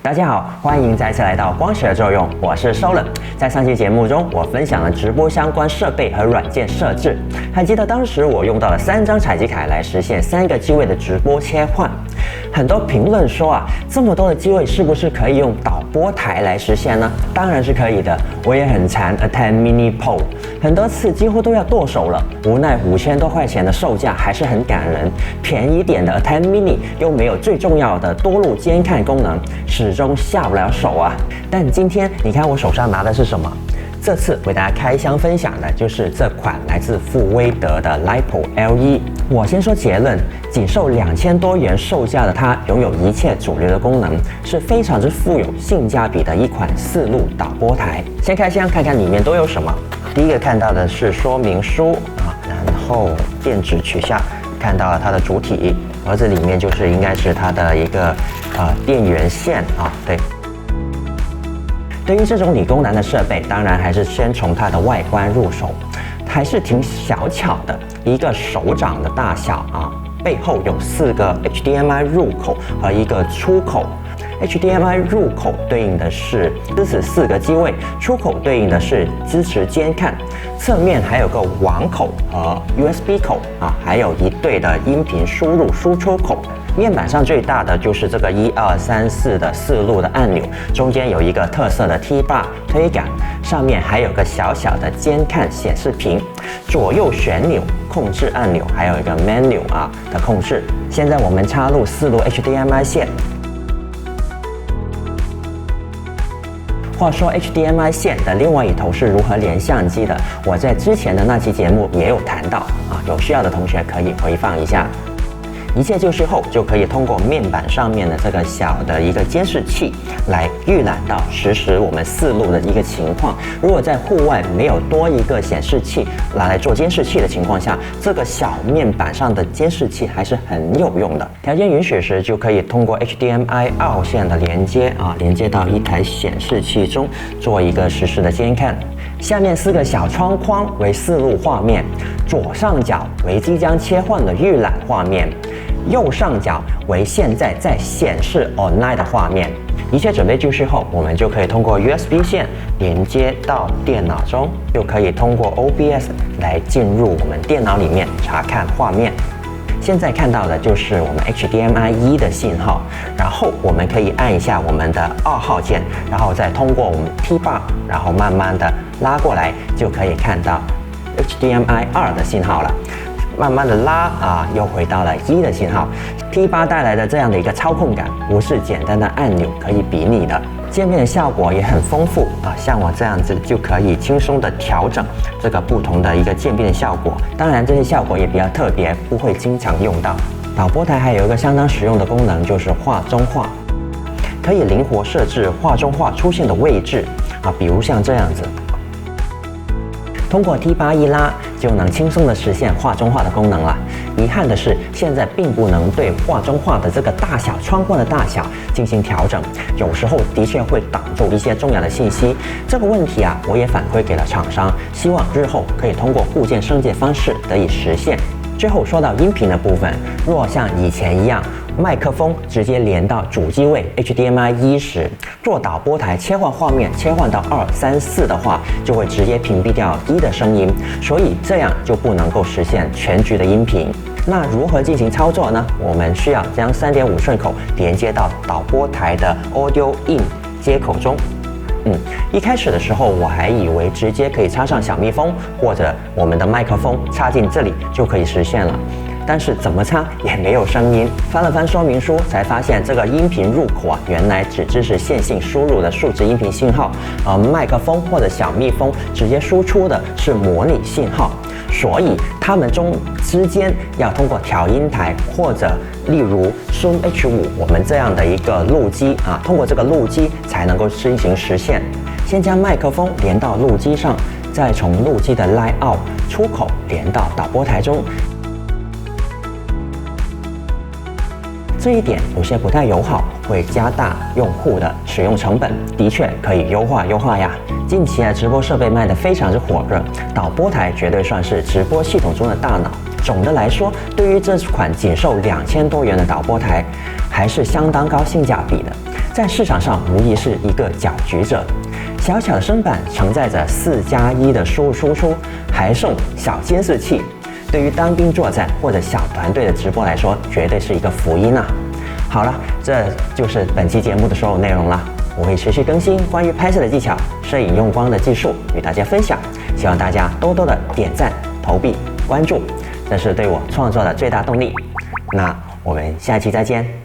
大家好，欢迎再次来到光学作用，我是 Solen。在上期节目中，我分享了直播相关设备和软件设置。还记得当时我用到了3张采集卡来实现3个机位的直播切换。很多评论说这么多的机位是不是可以用导播台来实现呢？当然是可以的。我也很馋 Attend Mini Pro， 很多次几乎都要剁手了，无奈5000多块钱的售价还是很感人。便宜点的 Attend Mini 又没有最重要的多路监看功能，始终下不了手啊。但今天你看我手上拿的是什么？这次为大家开箱分享的就是这款来自富威德的 LiPo L1。我先说结论，仅售2000多元售价的它，拥有一切主流的功能，是非常之富有性价比的一款4路导播台。先开箱看看里面都有什么。第一个看到的是说明书然后电池取下，看到了它的主体，而这里面应该是它的一个电源线对。对于这种理工男的设备，当然还是先从它的外观入手，还是挺小巧的，一个手掌的大小背后有4个 HDMI 入口和一个出口。HDMI 入口对应的是支持4个机位，出口对应的是支持监看，侧面还有个网口和 USB 口还有一对的音频输入输出口。面板上最大的就是这个1、2、3、4的4路的按钮，中间有一个特色的 T bar 推杆，上面还有个小小的监看显示屏，左右旋钮控制按钮，还有一个 menu 的控制。现在我们插入4路 HDMI 线。话说 HDMI 线的另外一头是如何连相机的，我在之前的那期节目也有谈到有需要的同学可以回放一下。一切就绪后，就可以通过面板上面的这个小的一个监视器来预览到实时我们4路的一个情况。如果在户外没有多一个显示器拿来做监视器的情况下，这个小面板上的监视器还是很有用的。条件允许时，就可以通过 HDMI 2线的连接连接到一台显示器中，做一个实时的监看。下面4个小窗框为4路画面，左上角为即将切换的预览画面，右上角为现在在显示 online 的画面。一切准备就绪后，我们就可以通过 USB 线连接到电脑中，就可以通过 OBS 来进入我们电脑里面查看画面。现在看到的就是我们 HDMI 1的信号，然后我们可以按一下我们的2号键，然后再通过我们 T bar， 然后慢慢的拉过来，就可以看到 HDMI 2的信号了。慢慢的拉又回到了1的信号。T bar 带来的这样的一个操控感，不是简单的按钮可以比拟的。界面的效果也很丰富像我这样子就可以轻松的调整这个不同的一个渐变的效果。当然这些效果也比较特别，不会经常用到。导播台还有一个相当实用的功能，就是画中画，可以灵活设置画中画出现的位置比如像这样子。通过 T bar 一拉，就能轻松的实现画中画的功能了。遗憾的是，现在并不能对画中画的这个大小窗框的大小进行调整，有时候的确会挡住一些重要的信息。这个问题我也反馈给了厂商，希望日后可以通过固件升级方式得以实现。最后说到音频的部分，若像以前一样，麦克风直接连到主机位 HDMI 1时，做导播台切换画面切换到2、3、4的话，就会直接屏蔽掉1的声音，所以这样就不能够实现全局的音频。那如何进行操作呢？我们需要将3.5寸口连接到导播台的 Audio In 接口中。一开始的时候我还以为直接可以插上小蜜蜂或者我们的麦克风插进这里就可以实现了，但是怎么插也没有声音。翻了翻说明书才发现，这个音频入口原来只支持线性输入的数值音频信号，而麦克风或者小蜜蜂直接输出的是模拟信号，所以它们之间要通过调音台或者例如 Zoom H5 我们这样的一个录机通过这个录机才能够进行实现。先将麦克风连到录机上，再从录机的 Line Out 出口连到导播台中。这一点有些不太友好，会加大用户的使用成本，的确可以优化呀。近期直播设备卖得非常之火热，导播台绝对算是直播系统中的大脑。总的来说，对于这款仅售2000多元的导播台，还是相当高性价比的。在市场上无疑是一个搅局者。小巧的身板承载着4+1的输入输出，还送小监视器，对于单兵作战或者小团队的直播来说，绝对是一个福音啊！好了，这就是本期节目的所有内容了。我会持续更新关于拍摄的技巧、摄影用光的技术与大家分享，希望大家多多的点赞、投币、关注，这是对我创作的最大动力。那我们下期再见。